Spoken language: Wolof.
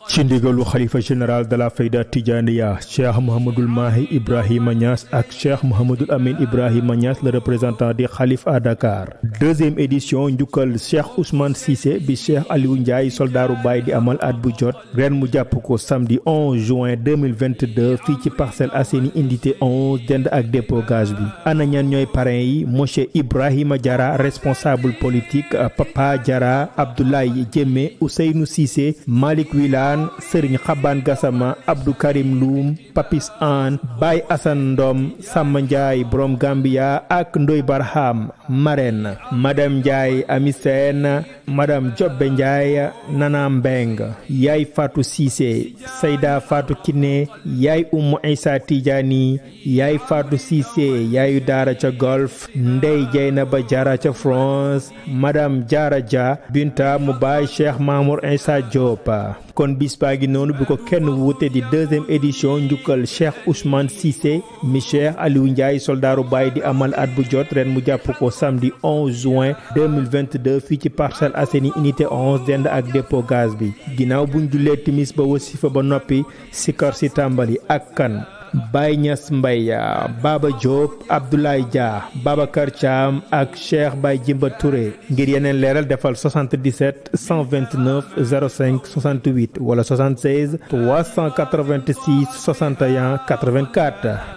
ci ndigalu xalifa général de la Fayda Tijaaniya Cheikh Mouhamadoul Mahi Ibrahima Niass ak Cheikh Mouhamadoul Amine Ibrahima Niass le représentant du Khalife à Dakar. Deuxième édition njukkal Cheikh Ousmane Cissé bi Cheikh Aliou Ndiaye soldaaru Baay di amal at bu jot ren mu jàpp ko samedi 11 juin 2022 fii ci Parcelles Assainies unité 11 dend ak dépôt gaz bi. ana ñan ñooy parrain yi monsieur Ibrahima Diarra responsable politique Papa Diarra Abdoulaye Diémé Ousseynou Cissé Malick Wilane Serigne Xaban Gassama Abdou Karim Loum Papis Anne Baye Assane Ndom Samba Ndiaye borom Gambia ak Ndoy Barham marraine madame Ndiaye Ami Sène madame Jobbe Ndiaye Nana Mbeng Yaay Fatou Cissé Sayda Fatou Kiné Yaay Oumou Issa Tidiane Yaay Fatou Cissé Yaayu Daara ca Golf Ndey Dieynaba Diarra ca France madame Diarra Dia Binta mu baay Cheikh Mamour Issa Diop. kon bis baa ngi noonu bu ko kenn wuute di deuxième édition njukkal Cheikh Ousmane Cissé mi Cheikh Aliou Ndiaye soldaaru Baay di amal at bu jot ren mu jàpp ko samedi 11 juin 2022 fii ci Parcelles Assainies unité 11 dend ak dépôt gaz bi ginnaaw buñ jullee timis ba wasifa ba noppi sikar si tàmbali ak kan Baye Niass Mbaye Baba Diop Abdoulaye Dia Babacar Thiam ak Cheikh Baye Jimba Touré ngir yeneen leeral defal 77 129 05 68 wala 76 386 61 84